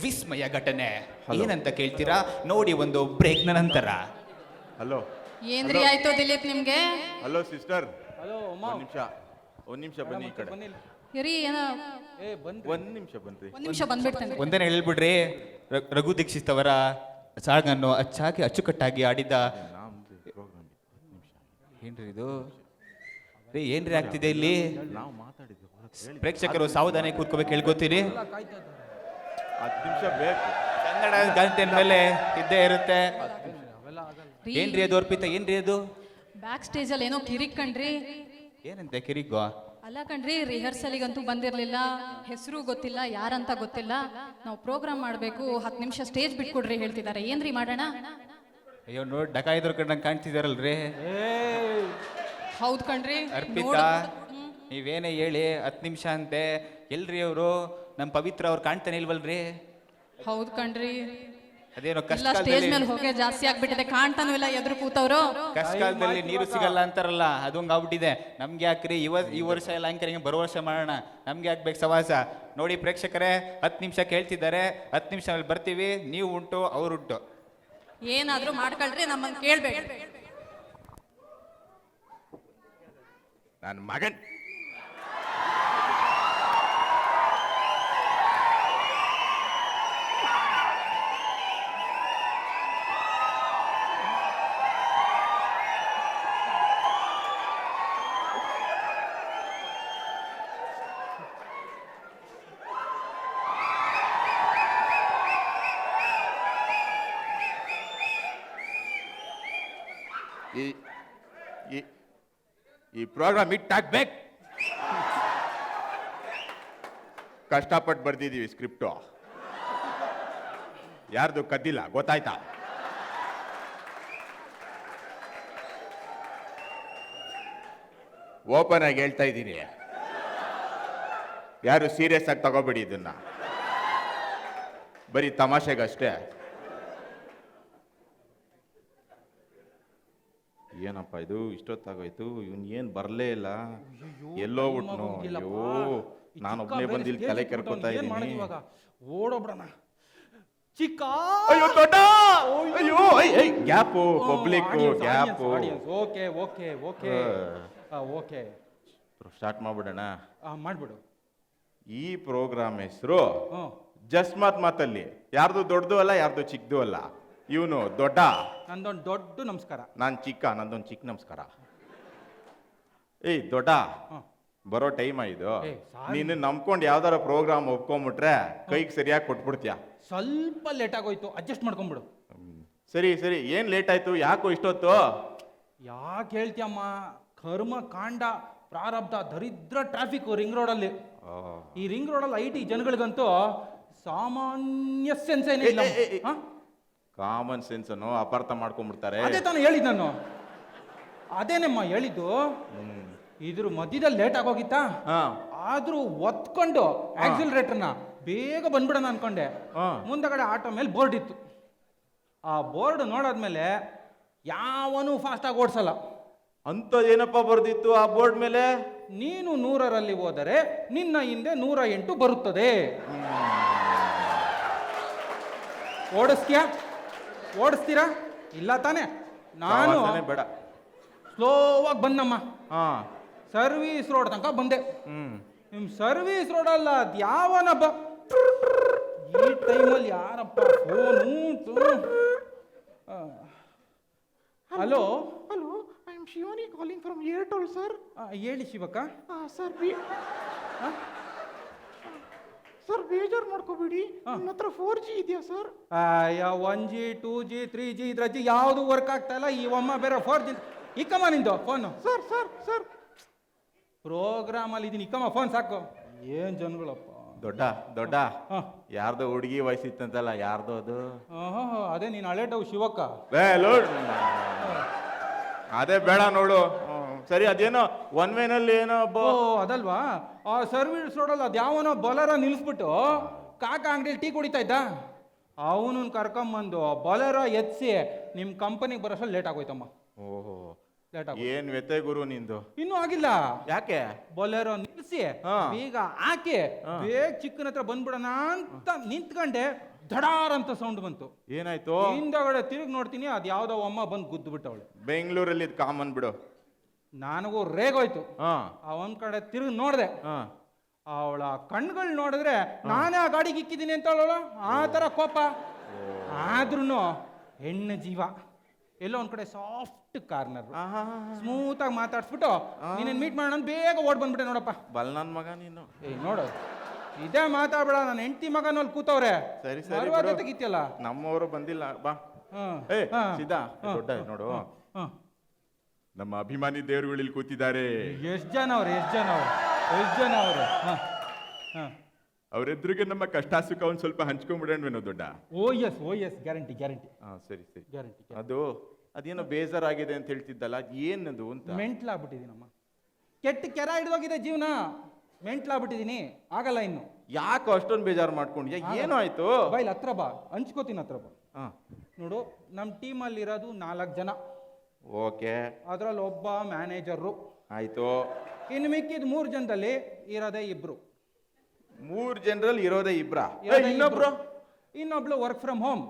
ವಿಸ್ಮಯ ಘಟನೆ. ಏನಂತ ಕೇಳ್ತೀರಾ? ನೋಡಿ ಒಂದು ಬ್ರೇಕ್ನ ನಂತರ. ಹಲೋ ಏನ್ರಿ ಆಯ್ತು ದಿಲೀಪ್ ನಿಮ್ಗೆ? ಹಲೋ ಸಿಸ್ಟರ್, ಹಲೋ ಅಮ್ಮ. ಒಂದ್ ನಿಮಿಷ ಬನ್ನಿ ಈ ಕಡೆ. ಇರಿ ಏನೋ ಒಂದ್ ನಿಮಿಷ ಬನ್ರಿ. ಒಂದ್ ನಿಮಿಷ ಬಂದ್ಬಿಡ್ತೇನೆ. ಒಂದೇನ ಹೇಳ್ಬಿಡ್ರಿ, ರಘು ದೀಕ್ಷಿತ್ ಅವರ ಸಾಗನ್ನು ಅಚ್ಚಾಗಿ ಅಚ್ಚುಕಟ್ಟಾಗಿ ಆಡಿದ. ಏನ್ರಿ ಇದು ರೀ? ಏನ್ರಿ ಆಗ್ತಿದೆ ಇಲ್ಲಿ? ನಾವು ಮಾತಾಡಿದ್ದು ಪ್ರೇಕ್ಷಕರು ಸಾವಧಾನ ಕೂತ್ಕೋಬೇಕು, ಹೇಳ್ಕೊತೀರಿ. 10 ನಿಮಿಷ ಬೇಕು. ಕನ್ನಡ ಗಂಟೆ ಮೇಲೆ ಇದ್ದೇ ಇರುತ್ತೆ. ಏನ್ರಿ ಅದು ಅರ್ಪಿತ? ಏನ್ರಿ ಅದು? ಬ್ಯಾಕ್ ಸ್ಟೇಜ್ ಅಲ್ಲಿ ಏನೋ ಕಿರಿಕ್ ಕಣ್ರಿ. ಏನಂತೆ ಕಿರಿಗೋ? ಅಲ್ಲ ಕಣ್ರಿ, ರಿಹರ್ಸಲಿಗಂತೂ ಬಂದಿರ್ಲಿಲ್ಲ, ಹೆಸರು ಗೊತ್ತಿಲ್ಲ, ಯಾರಂತ ಗೊತ್ತಿಲ್ಲ. ನಾವು ಪ್ರೋಗ್ರಾಮ್ ಮಾಡ್ಬೇಕು, 10 ನಿಮಿಷ ಸ್ಟೇಜ್ ಬಿಟ್ಕೊಡ್ರಿ ಹೇಳ್ತಿದ್ದಾರೆ. ಏನ್ರಿ ಮಾಡೋಣ? ಅಯ್ಯೋ ನೋಡಿ, ಡಕಾಯಿದ್ರು ಕಂಡಂಗೆ ಕಾಣ್ತಿದಾರಲ್ರಿ. ಹೌದ್ ಕಣ್ರಿ. ಅರ್ಪಿತಾ, ನೀವೇನೇ ಹೇಳಿ 10 ನಿಮಿಷ ಅಂತೆ. ಎಲ್ರಿ ಅವರು? ನಮ್ಮ ಪವಿತ್ರ ಅವ್ರು ಕಾಣ್ತಾನೆ ಇಲ್ವಲ್ರಿ? ಹೌದ್ ಕಣ್ರಿ. ಅದೇನೋ ಎಲ್ಲ ಸ್ಟೇಜ್ ಮೇಲೆ ಹೋಗಿ ಜಾಸ್ತಿ ಆಗ್ಬಿಟ್ಟಿದೆ, ಕಾಣ್ತಾನೂ ಇಲ್ಲ ಎದುರು ಕೂತವ್ರು. ಕಷ್ಟಕಾಲದಲ್ಲಿ ನೀರು ಸಿಗಲ್ಲ ಅಂತಾರಲ್ಲ, ಅದೊಂದು ಆಗ್ಬಿಟ್ಟಿದೆ. ನಮ್ಗೆ ಯಾಕ್ರಿ ಈ ವರ್ಷ ಎಲ್ಲ ಆಂಕರಿಂಗ್ ಬರೋ ವರ್ಷ ಮಾಡೋಣ, ನಮ್ಗೆ ಯಾಕ್ಬೇಕು ಸವಾಸ? ನೋಡಿ ಪ್ರೇಕ್ಷಕರೇ, 10 ನಿಮಿಷ ಕೇಳ್ತಿದ್ದಾರೆ. 10 ನಿಮಿಷ ಬರ್ತೀವಿ, ನೀವು ಉಂಟು ಅವ್ರುಂಟು. ಏನಾದ್ರೂ ಮಾಡ್ಕೊಳ್ರಿ, ನಮ್ಮನ್ನ ಕೇಳ್ಬೇಡಿ. ನನ್ನ ಮಗನ್ ಈ ಪ್ರೋಗ್ರಾಮ್ ಇಟ್ಟಾಗ್ಬೇಕು. ಕಷ್ಟಪಟ್ಟು ಬರ್ದಿದ್ದೀವಿ ಸ್ಕ್ರಿಪ್ಟು. ಯಾರ್ದು ಕದ್ದಿಲ್ಲ, ಗೊತ್ತಾಯ್ತಾ? ಓಪನ್ ಆಗಿ ಹೇಳ್ತಾ ಇದ್ದೀನಿ, ಯಾರು ಸೀರಿಯಸ್ ಆಗಿ ತಗೋಬೇಡಿ ಇದನ್ನ, ಬರೀ ತಮಾಷೆಗಷ್ಟೇ. ಏನಪ್ಪ ಇದು ಇಷ್ಟೊತ್ತಾಗೋಯ್ತು, ಇವನ್ ಏನ್ ಬರ್ಲೇ ಇಲ್ಲ, ಎಲ್ಲೋ ಬಿಟ್ನು. ಅಯ್ಯೋ, ನಾನೊಬ್ನೇ ಬಂದು ಇಲ್ಲಿ ತಲೆ ಕೆರ್ಕೋತಾ ಇದ್ದೀನಿ. ಓಡೋಬಿಡೋಣ. ಚಿಕ್ಕ ಅಯ್ಯೋ ದೊಡ್ಡ, ಅಯ್ಯೋ gap, public gap. Okay okay okay okay, start ಮಾಡ್ಬಿಡೋಣ. ಮಾಡ್ಬಿಡು. ಈ ಪ್ರೋಗ್ರಾಮ್ ಹೆಸರು ಜಸ್ಟ್ ಮಾತಲ್ಲಿ, ಯಾರ್ದು ದೊಡ್ಡದು ಅಲ್ಲ, ಯಾರ್ದು ಚಿಕ್ಕದು ಅಲ್ಲ. ಇವನು ದೊಡ್ಡ, ನಂದೊಂದು ದೊಡ್ಡ ನಮಸ್ಕಾರ. ನಾನು ಚಿಕ್ಕ, ನಂದೊಂದು ಚಿಕ್ಕ ನಮಸ್ಕಾರ. ಏಯ್ ದೊಡ್ಡ, ಬರೋ ಟೈಮ್ ಆಯ್ತು. ನೀನು ನಂಬ್ಕೊಂಡು ಯಾವ್ದಾರ ಪ್ರೋಗ್ರಾಮ್ ಒಪ್ಕೊಂಬಿಟ್ರೆ ಕೈಗೆ ಸರಿಯಾಗಿ ಕೊಟ್ಬಿಡ್ತೀಯ. ಸ್ವಲ್ಪ ಲೇಟ್ ಆಗೋಯ್ತು, ಅಡ್ಜಸ್ಟ್ ಮಾಡ್ಕೊಂಬಿಡು. ಸರಿ ಸರಿ, ಏನ್ ಲೇಟ್ ಆಯ್ತು? ಯಾಕೋ ಇಷ್ಟೊತ್ತು? ಯಾಕೆ ಹೇಳ್ತೀಯಮ್ಮ? ಕರ್ಮ ಕಾಂಡ ಪ್ರಾರಬ್ಧ ದರಿದ್ರ ಟ್ರಾಫಿಕ್ ರಿಂಗ್ ರೋಡಲ್ಲಿ. ಈ ರಿಂಗ್ ರೋಡಲ್ಲಿ IT ಜನಗಳಿಗಂತೂ ಸಾಮಾನ್ಯ ಸೆನ್ಸ್ ಏನೇ ಇಲ್ಲ. ಕಾಮನ್ ಸೆನ್ಸ್ ಅನ್ನು ಅಪಾರ್ಥ ಮಾಡ್ಕೊಂಡ್ಬಿಡ್ತಾರೆ. ಅದೇ ತಾನು ಹೇಳಿದ್ ನಾನು, ಅದೇನಮ್ಮ ಹೇಳಿದ್ದು. ಇದ್ರ ಮಧ್ಯದಲ್ಲಿ ಲೇಟ್ ಆಗೋಗಿತ್ತಾ, ಆದ್ರೂ ಒತ್ಕೊಂಡು ಆಕ್ಸಿಲರೇಟರ್ನ ಬೇಗ ಬಂದ್ಬಿಡೋಣ ಅನ್ಕೊಂಡೆ. ಮುಂದಗಡೆ ಆಟೋ ಮೇಲೆ ಬೋರ್ಡ್ ಇತ್ತು. ಆ ಬೋರ್ಡ್ ನೋಡಾದ್ಮೇಲೆ ಯಾವನು ಫಾಸ್ಟ್ ಆಗಿ ಓಡಿಸಲ್ಲ. ಅಂತದೇನಪ್ಪ ಬರ್ದಿತ್ತು ಆ ಬೋರ್ಡ್ ಮೇಲೆ? ನೀನು 100ರಲ್ಲಿ ಹೋದರೆ ನಿನ್ನ ಹಿಂದೆ 108 ಬರುತ್ತದೆ. ಓಡಿಸ್ತೀರಾ? ಇಲ್ಲ ತಾನೆ? ನಾನು ಬೇಡ, ಸ್ಲೋವಾಗಿ ಬಂದಮ್ಮ. ಸರ್ವಿಸ್ ರೋಡ್ ತನಕ ಬಂದೆ. ನಿಮ್ ಸರ್ವಿಸ್ ರೋಡ್ ಅಲ್ಲ, ಅದು ಯಾವನ ಈ ಟೈಮಲ್ಲಿ ಯಾರಪ್ಪ phone? Hello hello, I am Shivani calling from Airtel sir. ಹೇಳಿ ಶಿವಕ್ಕ. ಸರ್ ಸರ್ ಬೇಜಾರು ಮಾಡ್ಕೋಬೇಡಿ, ನಿಮ್ಮ ಹತ್ರ 4G ಇದೆಯಾ ಸರ್? 1G 2G 3G ಇದ್ರಜ್ಜಿ ಯಾವುದು ವರ್ಕ್ ಆಗ್ತಾ ಇಲ್ಲ. ಈ ಒಮ್ಮ ಬೇರೆ 4G. ಇಕ್ಕಮ್ಮ ನಿಂದು phone. Sir sir sir program ಅಲ್ಲಿ ಇದೀನಿ, ಇಕ್ಕಮ್ಮ ಫೋನ್ ಸಾಕು. ಏನ್ ಜನಗಳಪ್ಪ. ದೊಡ್ಡ ದೊಡ್ಡ, ಯಾರ್ದೋ ಹುಡುಗಿ ವಯಸ್ಸಿತ್ತಂತಲ್ಲ, ಯಾರ್ದೋ ಅದು? ಅದೇ ನೀನ್ ಹಳೆ ಡವ್ ಶಿವಕ್ಕ. ಅದೇ ಬೇಡ ನೋಡು. ಸರಿ, ಅದೇನೋ ಒನ್ ವೇನಲ್ಲಿ ಏನೋ ಅದಲ್ವಾ? ಆ ಸರ್ವಿಸ್ ರೋಡಲ್ಲಿ ಅದ್ಯಾವನೋ ಬೊಲೆರೋ ನಿಲ್ಲಿಸ್ಬಿಟ್ಟು ಕಾಕ ಅಂಗಡಿಯಲ್ಲಿ ಟೀ ಕುಡಿತಾ ಇದ್ದ. ಅವನು ಕರ್ಕೊಂಬಂದು ಬೊಲೆರೋ ಎತ್ಸಿ ನಿಮ್ ಕಂಪನಿಗೆ ಬರೋಷ್ಟು ಲೇಟ್ ಆಗೋಯ್ತಮ್ಮ. ಓಹೋ, ಲೇಟ್ ಆಗ. ಏನ್ ವ್ಯತೆ ಗುರು ನಿಂದು? ಇನ್ನೂ ಆಗಿಲ್ಲ. ಯಾಕೆ? ಬೊಲೆರೋ ನಿಲ್ಲಿಸಿ ಈಗ ಹಾಕಿ ಬೇಗ ಚಿಕ್ಕನ ಹತ್ರ ಬಂದ್ಬಿಡೋಣ ಅಂತ ನಿಂತ್ಕೊಂಡೆ. ಧಡಾರ್ ಅಂತ ಸೌಂಡ್ ಬಂತು. ಏನಾಯ್ತು? ಹಿಂದಗಡೆ ತಿರುಗಿ ನೋಡ್ತೀನಿ, ಅದು ಯಾವ್ದೋ ಅಮ್ಮ ಬಂದು ಗುದ್ದು ಬಿಟ್ಟವಳೆ. ಬೆಂಗಳೂರಲ್ಲಿ ಇದು ಕಾಮನ್ ಬಿಡು. ನನಗೂ ರೇಗೋಯ್ತು. ಹಾ ಆ ಒಂದ್ ಕಡೆ ತಿರುಗಿ ನೋಡ್ದೆ, ಹಾ ಅವಳ ಕಣ್ಗಳು ನೋಡಿದ್ರೆ ನಾನೇ ಆ ಗಾಡಿಗೆ ಇಕ್ಕಿದ್ದೀನಿ ಅಂತ ಹೇಳೋಳ, ಆ ತರ ಕೋಪ. ಆದ್ರೂ ಹೆಣ್ಣು ಜೀವ ಎಲ್ಲೋ ಒಂದ್ ಕಡೆ ಸಾಫ್ಟ್ ಕಾರ್ನರ್, ಸ್ಮೂತ್ ಆಗಿ ಮಾತಾಡ್ಸ್ಬಿಟ್ಟು ನೀನೇನ್ ಮೀಟ್ ಮಾಡೋಣ ಅಂತ ಬೇಗ ಓಡ್ ಬಂದ್ಬಿಟ್ಟೆ ನೋಡಪ್ಪ. ಬಲ್ ನನ್ ಮಗ ನೀನು. ನೋಡು, ಇದೇ ಮಾತಾಡ್ಬೇಡ, ನನ್ನ ಹೆಂಡತಿ ಮಗನಲ್ಲಿ ಕೂತವ್ರೆ. ಸರಿ ಸರಿ ಮರ್ವಾದೆ ತೆಗಿತಿಯಲ್ಲ. ನಮ್ಮವರು ಬಂದಿಲ್ಲ ಬಾ. ಏ ಸೀದಾ ದೊಡ್ಡ ನೋಡು, ನಮ್ಮ ಅಭಿಮಾನಿ ದೇವರುಗಳು ಇಲ್ಲಿ ಕೂತಿದ್ದಾರೆ. ಎಷ್ಟ್ ಜನ ಅವ್ರೆ. ಅವರೆದ್ರಿಗೆ ನಮ್ಮ ಕಷ್ಟ ಸುಖ ಒಂದ್ ಸ್ವಲ್ಪ ಹಂಚ್ಕೊಂಡ್ಬಿಡೋಣ ದೊಡ್ಡ. ಓ ಎಸ್ ಗ್ಯಾರಂಟಿ. ಹಾ ಸರಿ ಸರಿ. ಗ್ಯಾರಂಟಿ. ಅದೇನೋ ಬೇಜಾರಾಗಿದೆ ಅಂತ ಹೇಳ್ತಿದ್ದಲ್ಲ, ಏನದು ಅಂತ. ಮೆಂಟ್ಲಾಗ್ಬಿಟ್ಟಿದ್ದೀನಮ್ಮ, ಕೆಟ್ಟ ಕೆರ ಹಿಡ್ದೋಗಿದೆ ಜೀವನ, ಮೆಂಟ್ಲಾಗ್ಬಿಟ್ಟಿದ್ದೀನಿ. ಆಗಲ್ಲ ಇನ್ನು. ಯಾಕೋ ಅಷ್ಟೊಂದು ಬೇಜಾರು ಮಾಡ್ಕೊಂಡ್ಯಾ? ಏನೋ ಆಯ್ತು? ಬೈಲ್ ಹತ್ರ ಬಾ, ಹಂಚ್ಕೋತೀನಿ ಹತ್ರ ಬಾ. ಹಾ ನೋಡು, ನಮ್ಮ ಟೀಮಲ್ಲಿ ಇರೋದು 4 ಜನ. ಓಕೆ, ಅದ್ರಲ್ಲಿ ಒಬ್ಬ ಮ್ಯಾನೇಜರು. ಆಯ್ತು. ಇನ್ನು ಮಿಕ್ಕಿದ 3 ಜನದಲ್ಲಿ ಇರೋದೇ 2. 3 ಜನರಲ್ಲಿ ಇರೋದೇ 2. ಇನ್ನೊಬ್ಳು ವರ್ಕ್ ಫ್ರಮ್ ಹೋಮ್.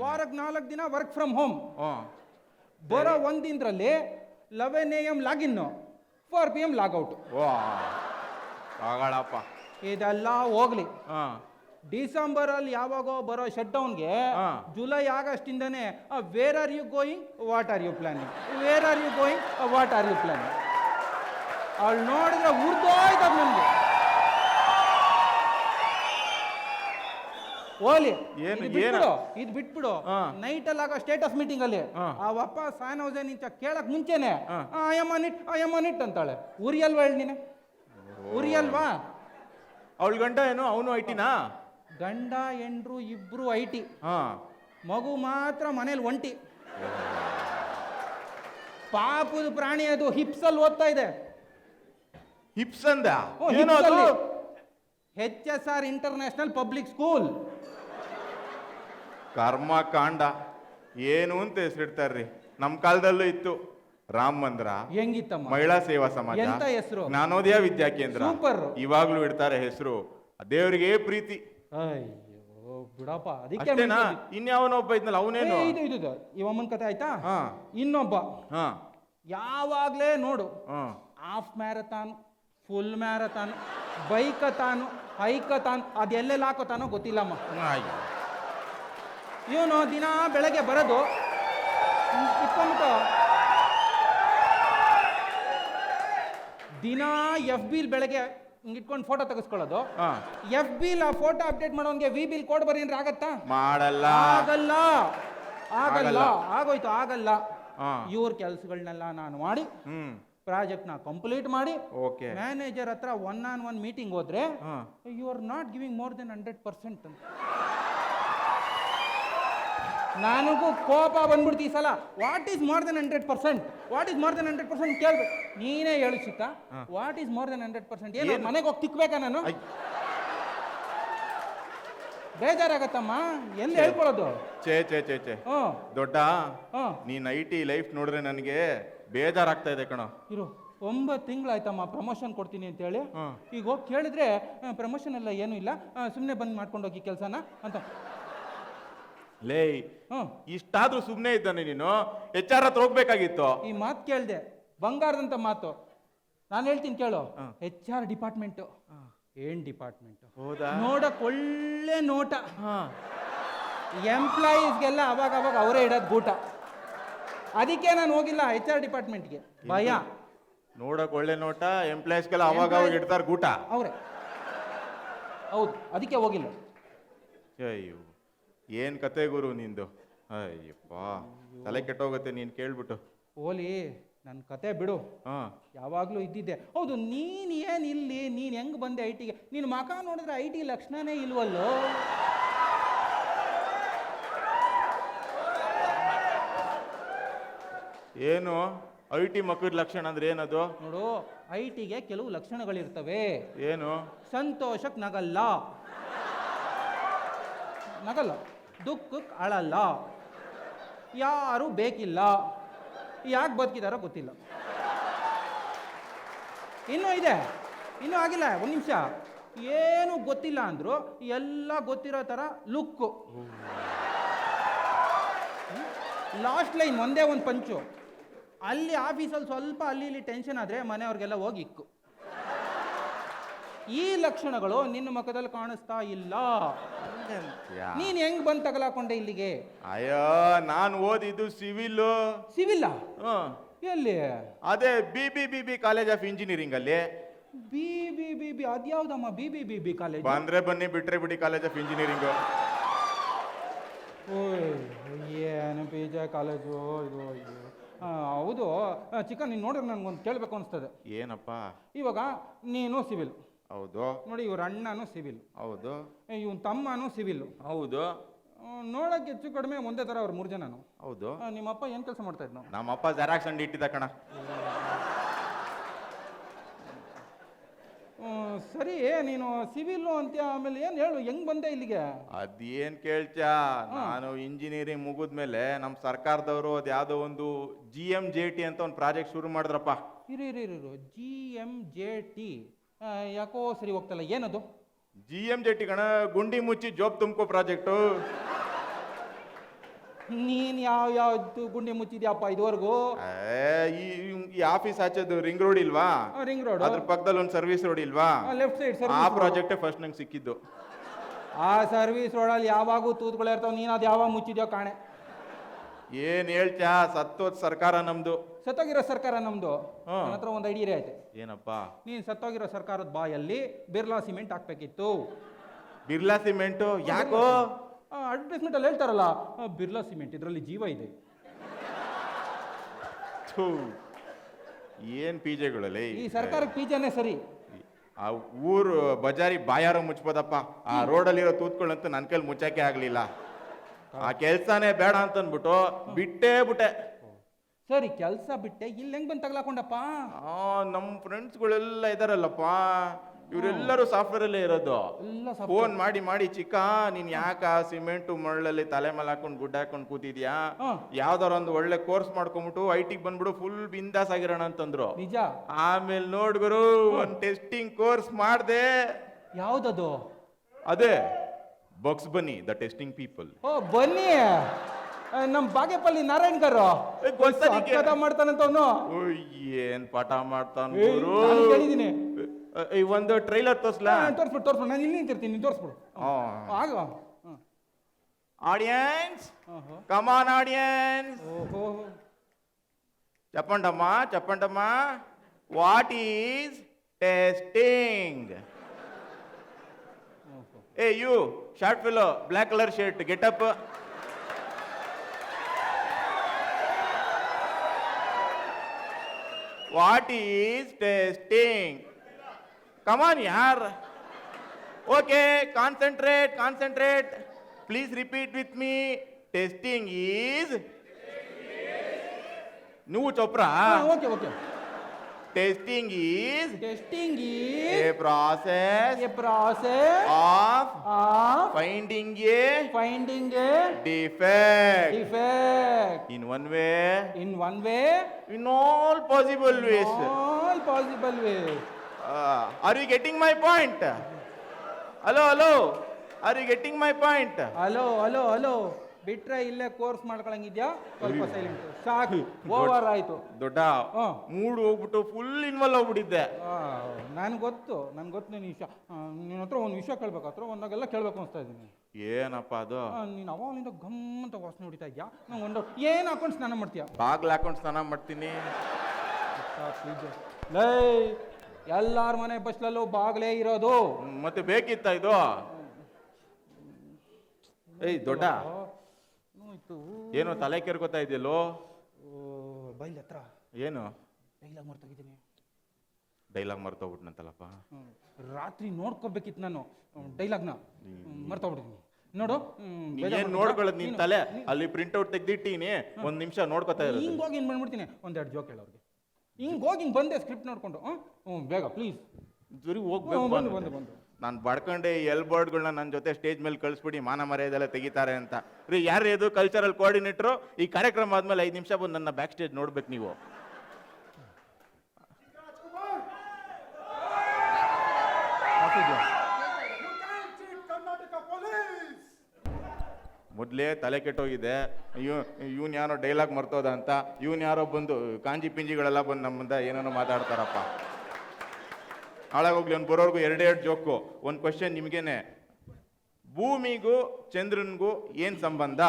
ವಾರಕ್ಕೆ 4 ದಿನ ವರ್ಕ್ ಫ್ರಮ್ ಹೋಮ್. ಬರೋ ಒಂದಿನರಲ್ಲಿ 11 AM ಲಾಗಿನ್, 4 PM ಲಾಗೌಟ್. ಆಗಳಪ್ಪ. ಇದೆಲ್ಲ ಹೋಗ್ಲಿ, ಡಿಸೆಂಬರ್ ಅಲ್ಲಿ ಯಾವಾಗೋ ಬರೋ ಶಟ್ ಡೌನ್ಗೆ ಜುಲೈ ಆಗಸ್ಟ್ ಇಂದಾನೆ where are you going, what are you planning, where are you going, what are you planning. ಅವಳು ನೋಡಿದ್ರೆ ಉರ್ದೋಯ್ತದ ನಮ್ಗೆ. ಓಲಿ ಇದು ಬಿಟ್ಬಿಡು. ನೈಟ್ ಅಲ್ಲಿ ಆಗೋ ಸ್ಟೇಟಸ್ ಮೀಟಿಂಗ್ ಅಲ್ಲಿ ಆ ಅಪ್ಪ ಸಾನ್ ಹೌಸೇನ್ ಇಂಚ ಕೇಳಕ್ ಮುಂಚೆನೆ ಅಯ್ಯಮ್ಮನಿಟ್ ಅಂತಾಳೆ. ಉರಿಯಲ್ವಾ ಹೇಳಿ ನೀನೆ? ಉರಿಯಲ್ವಾ? ಅವಳ ಗಂಡ ಏನು, ಅವನು ಐಟಿನಾ? ಗಂಡ ಹೆಂಡ್ರು ಇಬ್ರು ಐಟಿ, ಮಗು ಮಾತ್ರ ಮನೇಲಿ ಒಂಟಿ. ಪಾಪದ ಪ್ರಾಣಿ ಅದು, ಹಿಪ್ಸಲ್ಲಿ ಓದ್ತಾ ಇದೆ. ಹಿಪ್ಸ್ ಅಂದ? HSR international public school. ಕರ್ಮ ಕಾಂಡ ಏನು ಅಂತ ಹೆಸರಿಡ್ತಾರ್ರಿ. ನಮ್ ಕಾಲದಲ್ಲೂ ಇತ್ತು ರಾಮ್ ಮಂದ್ರ, ಹೆಂಗಿತ್ತಮ್ಮ? ಮಹಿಳಾ ಸೇವಾ ಸಮಾಜ, ಎಂತ ಹೆಸರು? ಜ್ಞಾನೋದಯ ವಿದ್ಯಾ ಕೇಂದ್ರ. ಸೂಪರ್. ಇವಾಗ್ಲೂ ಇಡ್ತಾರೆ ಹೆಸರು. ದೇವರಿಗೆ ಪ್ರೀತಿ. ಅಯ್ಯೋ ಬಿಡಪ್ಪ. ಅದಕ್ಕೆ ಇನ್ಯಾವನೊಬ್ಬ ಇದ್ನಲ್ಲ, ಅವನೇನು? ಇದು ಇವಮ್ಮನ ಕತೆ ಆಯ್ತಾ? ಇನ್ನೊಬ್ಬ ಯಾವಾಗ್ಲೇ ನೋಡು, half marathon, full marathon, bikathon, hikathon, ಅದೆಲ್ಲೆಲ್ಲ ಹಾಕೋತಾನೋ ಗೊತ್ತಿಲ್ಲಮ್ಮ. ಇವನು ದಿನ ಬೆಳಗ್ಗೆ ಬರೋದು ಇಟ್ಕೊಂಡ್ಬಿಟ್ಟು ದಿನ FB ಬೆಳಗ್ಗೆ ಇಟ್ಕೊಂಡು ಫೋಟೋ ತೆಗೆಸ್ಕೊಳ್ಳೋದು. FB ಆ ಫೋಟೋ ಅಪ್ಡೇಟ್ ಮಾಡೋನ್ಗೆ ವಿ ಬಿಲ್ ಕೋಡ್ ಬರೀ ಅಂದ್ರೆ ಆಗತ್ತಾ? ಮಾಡಲ್ಲ. ಆಗಲ್ಲ. ಆಗೋಯ್ತು, ಆಗಲ್ಲ. ಇವ್ರ ಕೆಲ್ಸಗಳನ್ನೆಲ್ಲ ನಾನು ಮಾಡಿ ಪ್ರಾಜೆಕ್ಟ್ ನ ಕಂಪ್ಲೀಟ್ ಮಾಡಿ ಮ್ಯಾನೇಜರ್ ಹತ್ರ 1-on-1 ಮೀಟಿಂಗ್ ಹೋದ್ರೆ you are not giving more than 100% ಅಂತ. ನನಗೂ ಕೋಪ ಬಂದ್ಬಿಡ್ತು ಈ ಸಲ. What is more than 100%? What is more than 100% ಕೇಳ್ಬೇಕು. ನೀನೇ ಹೇಳು ಸಿಕ್ಕ, ವಾಟ್ ಈಸ್ ಮೋರ್ ದೆನ್ 100%? ಏನು ಮನೆಗೆ ಹೋಗಿ ತಿಕ್ಬೇಕಾ ನಾನು? ಬೇಜಾರಾಗತ್ತಮ್ಮ, ಎಲ್ಲಿ ಹೇಳ್ಕೊಳ್ಳೋದು? ಚೇ ದೊಡ್ಡ, ನೀನ್ IT ಲೈಫ್ ನೋಡ್ರೆ ನನಗೆ ಬೇಜಾರಾಗ್ತಾ ಇದೆ ಕಣ. ಇರು, 9 ತಿಂಗಳಾಯ್ತಮ್ಮ ಪ್ರಮೋಷನ್ ಕೊಡ್ತೀನಿ ಅಂತ ಹೇಳಿ. ಈಗ ಹೋಗಿ ಕೇಳಿದ್ರೆ ಪ್ರಮೋಷನ್ ಎಲ್ಲ ಏನೂ ಇಲ್ಲ, ಸುಮ್ಮನೆ ಬಂದು ಮಾಡ್ಕೊಂಡೋಗಿ ಕೆಲಸನ ಅಂತ. ಲೇ, ಇಷ್ಟಾದ್ರೂ ಸುಮ್ಮನೆ ಇದ್ದಾನೆ ನೀನು? HR ಹತ್ರ ಹೋಗ್ಬೇಕಾಗಿತ್ತು. ಈ ಮಾತು ಕೇಳ್ದೆ, ಬಂಗಾರದಂತ ಮಾತು. ನಾನು ಹೇಳ್ತೀನಿ ಕೇಳು. HR ಡಿಪಾರ್ಟ್ಮೆಂಟ್ ಏನ್ ಡಿಪಾರ್ಟ್ಮೆಂಟ್? ನೋಡಕ್ ಒಳ್ಳೆ ನೋಟ. ಎಂಪ್ಲಾಯೀಸ್ಗೆಲ್ಲ ಅವಾಗ ಅವರೇ ಇಡೋದು ಗೂಟ. ಅದಕ್ಕೆ ನಾನು ಹೋಗಿಲ್ಲ HR ಡಿಪಾರ್ಟ್ಮೆಂಟ್ಗೆ, ಭಯ. ನೋಡಕ್ ಒಳ್ಳೆ ನೋಟ, ಎಂಪ್ಲಾಯೀಸ್ಗೆಲ್ಲ ಅವಾಗ ಇಡ್ತಾರೆ ಗೂಟ. ಅವ್ರೆ, ಹೌದು, ಅದಕ್ಕೆ ಹೋಗಿಲ್ಲ. ಅಯ್ಯೋ, ಏನ್ ಕತೆ ಗುರು ನಿಂದು. ಅಯ್ಯಪ್ಪ, ತಲೆ ಕೆಟ್ಟೋಗತ್ತೆ ನೀನ್ ಕೇಳ್ಬಿಟ್ಟು. ಓಲಿ, ನನ್ನ ಕತೆ ಬಿಡು, ಯಾವಾಗ್ಲೂ ಇದ್ದಿದ್ದೆ. ಹೌದು, ನೀನ್ ಏನ್ ಇಲ್ಲಿ, ನೀನ್ ಹೆಂಗ್ ಬಂದೆ IT ಗೆ? ನೀನ್ ಮಕ ನೋಡಿದ್ರೆ IT ಲಕ್ಷಣನೇ ಇಲ್ವಲ್ಲೋ. ಏನು IT ಮಕ್ಕಳ ಲಕ್ಷಣ ಅಂದ್ರೆ ಏನದು? ನೋಡು, IT ಗೆ ಕೆಲವು ಲಕ್ಷಣಗಳಿರ್ತವೆ. ಏನು? ಸಂತೋಷಕ್ ನಗಲ್ಲ, ದುಃಖಕ್ಕೆ ಅಳಲ್ಲ, ಯಾರು ಬೇಕಿಲ್ಲ, ಯಾಕೆ ಬದುಕಿದಾರೋ ಗೊತ್ತಿಲ್ಲ. ಇನ್ನೂ ಇದೆ, ಇನ್ನೂ ಆಗಿಲ್ಲ, 1 ನಿಮಿಷ. ಏನು ಗೊತ್ತಿಲ್ಲ ಅಂದ್ರು ಎಲ್ಲ ಗೊತ್ತಿರೋ ಥರ ಲುಕ್ಕು. ಲಾಸ್ಟ್ ಲೈನ್ ಒಂದೇ ಒಂದು ಪಂಚು. ಅಲ್ಲಿ ಆಫೀಸಲ್ಲಿ ಸ್ವಲ್ಪ ಅಲ್ಲಿ ಇಲ್ಲಿ ಟೆನ್ಷನ್ ಆದರೆ ಮನೆಯವ್ರಿಗೆಲ್ಲ ಹೋಗಿ ಇಕ್ಕು. ಈ ಲಕ್ಷಣಗಳು ನಿನ್ನ ಮುಖದಲ್ಲಿ ಕಾಣಿಸ್ತಾ ಇಲ್ಲ. ನೀನ್ ಹೆಂಗ್ ಬಂದ್ ತಗಲಾಕೊಂಡೆ ಇಲ್ಲಿಗೆ? ಅಯ್ಯೋ ನಾನು ಓದಿದ್ದು ಸಿವಿಲ್. ಸಿವಿಲ್ಲ? ಎಲ್ಲಿ? ಅದೇ ಬಿ ಕಾಲೇಜ್ ಆಫ್ ಇಂಜಿನಿಯರಿಂಗ್ ಅಲ್ಲಿ. ಬಿ ಅದ್ಯಾವ್ದಮ್ಮ ಬಿ ಕಾಲೇಜ್? ಬಂದ್ರೆ ಬನ್ನಿ, ಬಿಟ್ರೆ ಬಿಡಿ ಕಾಲೇಜ್ ಆಫ್ ಇಂಜಿನಿಯರಿಂಗ್. ಏನು PJ ಕಾಲೇಜು ಇದು? ಹೌದು ಚಿಕನ್, ನೀನು ನೋಡಿದ್ರೆ ನನ್ಗೊಂದು ಕೇಳಬೇಕು ಅನಿಸ್ತದೆ. ಏನಪ್ಪ? ಇವಾಗ ನೀನು ಸಿವಿಲ್. ಹೌದು. ನೋಡಿ, ಇವ್ರ ಅಣ್ಣನೂ ಸಿವಿಲ್. ಹೌದು. ಇವನ್ ತಮ್ಮನೂ ಸಿವಿಲ್. ಹೌದು. ನೋಡಕ್ಕೆ ಹೆಚ್ಚು ಕಡಿಮೆ ಒಂದೇ ಥರ ಅವ್ರು 3 ಜನನು. ಹೌದು. ನಿಮ್ಮಪ್ಪ ಏನು ಕೆಲಸ ಮಾಡ್ತಾ ಇದ್ನು? ನಮ್ಮಪ್ಪ ಜೆರಾಕ್ಸ್ ಅಂಗಡಿ ಇಟ್ಟಿದ್ದ ಕಣ. ಸರಿ, ನೀನು ಸಿವಿಲ್ ಅಂತ ಆಮೇಲೆ ಏನು ಹೇಳು, ಹೆಂಗ್ ಬಂದೆ ಇಲ್ಲಿಗೆ? ಅದೇನ್ ಕೇಳ್ತ್ಯಾ, ನಾನು ಇಂಜಿನಿಯರಿಂಗ್ ಮುಗಿದ್ಮೇಲೆ ನಮ್ಮ ಸರ್ಕಾರದವರು ಅದ್ಯಾವುದೋ ಒಂದು GMJT ಅಂತ ಒಂದು ಪ್ರಾಜೆಕ್ಟ್ ಶುರು ಮಾಡಿದ್ರಪ್ಪ. ಇರು GMJT ಯಾಕೋ ಸರಿ ಹೋಗ್ತಲ್ಲ, ಏನದು? GMJT ಕಣ, ಗುಂಡಿ ಮುಚ್ಚಿ ಜೋಬ್ ತುಂಬ್ಕೋ ಪ್ರಾಜೆಕ್ಟು. ನೀನ್ ಯಾವ್ದು ಗುಂಡಿ ಮುಚ್ಚಿದ್ಯಪ್ಪ ಇದುವರೆಗೂ? ಈ ಆಫೀಸ್ ಹಚ್ಚೋದು ರಿಂಗ್ ರೋಡ್ ಇಲ್ವಾ? ರಿಂಗ್ ರೋಡ್, ಅದ್ರ ಪಕ್ಕದಲ್ಲಿ ಒಂದು ಸರ್ವಿಸ್ ರೋಡ್ ಇಲ್ವಾ? Left side. ಆ ಪ್ರಾಜೆಕ್ಟ್ ಫಸ್ಟ್ ನಂಗೆ ಸಿಕ್ಕಿದ್ದು. ಆ ಸರ್ವಿಸ್ ರೋಡಲ್ಲಿ ಯಾವಾಗೂ ತೂತ್ಗಳಿರ್ತಾವ, ನೀನು ಅದು ಯಾವಾಗ ಮುಚ್ಚಿದ್ಯೋ ಕಾಣೆ. ಏನ್ ಹೇಳ್ತ್ಯಾ, ಸತ್ತೋದ್ ಸರ್ಕಾರ ನಮ್ದು. ಸತ್ತೋಗಿರೋ ಸರ್ಕಾರ ನಮ್ದು. ನನ್ನ ಹತ್ರ ಒಂದು ಐಡಿಯಾ ಐತೆ. ಏನಪ್ಪ? ನೀನ್ ಸತ್ತೋಗಿರೋ ಸರ್ಕಾರದ ಬಾಯಲ್ಲಿ ಬಿರ್ಲಾ ಸಿಮೆಂಟ್ ಹಾಕ್ಬೇಕಿತ್ತು. ಬಿರ್ಲಾ ಸಿಮೆಂಟು ಯಾಕೋ? ಅಡ್ವರ್ಟೈಸ್ಮೆಂಟ್ ಅಲ್ಲಿ ಹೇಳ್ತಾರಲ್ಲ, ಬಿರ್ಲಾ ಸಿಮೆಂಟ್, ಇದರಲ್ಲಿ ಜೀವ ಇದೆ. ಏನ್ ಪಿಜೆಗಳಲ್ಲಿ ಈ ಸರ್ಕಾರಕ್ಕೆ ಪಿಜೆನೇ ಸರಿ. ಆ ಊರು ಬಜಾರಿ ಬಾಯಾರ ಮುಚ್ಬೋದಪ್ಪ, ಆ ರೋಡಲ್ಲಿರೋ ತೂತ್ಗಳಂತೂ ನನ್ನ ಕೈಲಿ ಮುಚ್ಚಕ್ಕೆ ಆಗ್ಲಿಲ್ಲ. ಆ ಕೆಲ್ಸನೇ ಬೇಡ ಅಂತ ಅಂದ್ಬಿಟ್ಟು ಬಿಟ್ಟೆ. ಸರಿ, ಕೆಲಸ ಬಿಟ್ಟೆ, ಇಲ್ಲಿ ಹೆಂಗ್ ಬಂದು ತಗಲಾಕೊಂಡಪ್ಪ? ನಮ್ಮ ಫ್ರೆಂಡ್ಸ್ಗಳೆಲ್ಲ ಇದಾರಲ್ಲಪ್ಪ, ಇವರೆಲ್ಲರೂ ಸಾಫ್ಟ್ವೇರ್ ಅಲ್ಲೇ ಇರೋದು. ಫೋನ್ ಮಾಡಿ ಚಿಕ್ಕ, ನೀನ್ ಯಾಕ ಸಿಮೆಂಟು ಮರಳಲ್ಲಿ ತಲೆ ಮೇಲೆ ಹಾಕೊಂಡು ಗುಡ್ಡ ಹಾಕೊಂಡು ಕೂತಿದ್ಯಾ, ಯಾವ್ದಾರ ಒಂದು ಒಳ್ಳೆ ಕೋರ್ಸ್ ಮಾಡ್ಕೊಂಡ್ಬಿಟ್ಟು IT ಬಂದ್ಬಿಡು, ಫುಲ್ ಬಿಂದಾಸ್ ಆಗಿರೋಣ ಅಂತಂದ್ರು. ನಿಜ? ಆಮೇಲೆ ನೋಡ್ಗುರು, ಒಂದ್ ಟೆಸ್ಟಿಂಗ್ ಕೋರ್ಸ್ ಮಾಡ್ದೆ. ಯಾವ್ದದು? ಅದೇ ಬಕ್ಸ್ ಬನ್ನಿ, ದ ಟೆಸ್ಟಿಂಗ್ ಪೀಪಲ್. ಬನ್ನಿ, ನಮ್ ಬಾಗೇಪಲ್ಲಿ ನಾರಾಯಣ್ ಗಾರು ಮಾಡ್ತಾನಂತ ಅವನು. ಏನ್ ಪಾಠ ಮಾಡ್ತಾನ? ಹೇಳಿದೀನಿ. ಒಂದು ಟ್ರೈಲರ್ ತೋರ್ಸ್ಲಾ? ತೋರ್ಸ್ಬಿಡು, ನಾನು ಇಲ್ಲಿ ನಿಂತಿರ್ತೀನಿ, ನೀನು ತೋರಿಸ್ಬಿಡು. ಆಗ ಆಡಿಯನ್ಸ್, ಕಮಾನ್ ಆಡಿಯನ್ಸ್, ಚಪ್ಪಂಡಮ್ಮ, what is testing? Hey you short fellow, black colour shirt, get up. What is testing? Come on, yaar. Okay, concentrate. Please repeat with me. Testing is. No, Chopra. Okay. Testing is a process of finding a defect in one way, in all possible ways. Are you getting my point? Hello. Are you getting my point? Hello. ಬಿಟ್ರೆ ಇಲ್ಲೇ course ಮಾಡ್ಕೊಳಂಗಿದ್ಯಾ? ಸ್ವಲ್ಪ silent ಸಾಕು, over ಆಯ್ತು. ದೊಡ್ಡ mood ಹೋಗ್ಬಿಟ್ಟು full involve ಆಗ್ಬಿಟ್ಟಿದ್ದೆ. ನನ್ಗೆ ಗೊತ್ತು ನಿನ್ನ ಹತ್ರ ಒಂದು ವಿಷಯ ಕೇಳ್ಬೇಕು, ಹತ್ರ ಒಂದಾಗೆಲ್ಲ ಕೇಳ್ಬೇಕು ಅನಿಸ್ತಾ ಇದ್ದೀನಿ. ಏನಪ್ಪ ಅದು? ನೀನು ಅವಾಗಿಂದ ಗಮ್ ಅಂತ ವಾಸನೆ ಹೊಡಿತಾ ಇದ್ಯಾ? ನಂಗೆ ಒಂದು ಏನು ಹಾಕೊಂಡು ಸ್ನಾನ ಮಾಡ್ತೀಯಾ? ಬಾಗ್ಲು ಹಾಕೊಂಡು ಸ್ನಾನ ಮಾಡ್ತೀನಿ. ಎಲ್ಲಾರ ಮನೆ ಬಸ್ಲಲ್ಲೂ ಬಾಗ್ಲೇ ಇರೋದು. ಮತ್ತೆ ಬೇಕಿತ್ತ ಇದು? ಏಯ್ ದೊಡ್ಡ, ಏನು ತಲೆ ಕೆರ್ಕೋತಾ ಇದೆಯಲ್ಲೋ? ಬೈಲ್ ಹತ್ರ ಏನು ಡೈಲಾಗ್ ಮರ್ತೋಗ್ಬಿಟ್ನಂತಲ್ಲಪ್ಪ. ರಾತ್ರಿ ನೋಡ್ಕೋಬೇಕಿತ್ತು ನಾನು ಡೈಲಾಗ್ನ, ಮರ್ತೋಗ್ಬಿಟ್ಟಿದ್ದೀನಿ. ನೋಡು, ಏನ್ ನೋಡ್ಕೊಳ್ಳೋದು ನಿನ್ ತಲೆ? ಅಲ್ಲಿ ಪ್ರಿಂಟ್ಔಟ್ ತೆಗ್ದಿಟ್ಟೀನಿ, ಒಂದ್ ನಿಮಿಷ ನೋಡ್ಕೋತಾ ಇರೋದು. ಹಿಂಗೋಗಿ ಏನ್ ಮಾಡ್ಬಿಡ್ತೀನಿ, ಒಂದೆರಡು ಜೋಕ್ ಹೇಳೋರ್ಗೆ. ಹಿಂಗೋಗಿ ಬಂದೆ ಸ್ಕ್ರಿಪ್ಟ್ ನೋಡ್ಕೊಂಡು. ಬೇಗ ಪ್ಲೀಸ್. ಸರಿ ಹೋಗ್ಬೇಕು. ನಾನು ಬಡ್ಕೊಂಡೆ ಎಲ್ಬರ್ಡ್ಗಳನ್ನ ನನ್ನ ಜೊತೆ ಸ್ಟೇಜ್ ಮೇಲೆ ಕಳಿಸ್ಬಿಡಿ, ಮಾನ ಮರ್ಯಾದೆಲ್ಲ ತೆಗಿತಾರೆ ಅಂತ. ರೀ, ಯಾರು ಇದು ಕಲ್ಚರಲ್ ಕೋಆರ್ಡಿನೇಟ್ರು? ಈ ಕಾರ್ಯಕ್ರಮ ಆದ್ಮೇಲೆ 5 ನಿಮಿಷ ಬಂದು ನನ್ನ ಬ್ಯಾಕ್ ಸ್ಟೇಜ್ ನೋಡ್ಬೇಕು ನೀವು. ಮೊದಲೇ ತಲೆ ಕೆಟ್ಟೋಗಿದೆ. ಇವನ್ ಯಾರೋ ಡೈಲಾಗ್ ಮರ್ತೋದ ಅಂತ, ಇವನ್ ಯಾರೋ ಬಂದು ಕಾಂಜಿ ಪಿಂಜಿಗಳೆಲ್ಲ ಬಂದು ನಮ್ಮ ಮುಂದೆ ಏನೇನೋ ಮಾತಾಡ್ತಾರಪ್ಪ. ಹಾಳಾಗೋಗ್ಲಿ, ಅವ್ನು ಬರೋರ್ಗು ಎರಡೆರಡು ಜೋಕು. ಒಂದು ಕ್ವಶನ್ ನಿಮ್ಗೇನೆ, ಭೂಮಿಗೂ ಚಂದ್ರನ್ಗೂ ಏನ್ ಸಂಬಂಧ?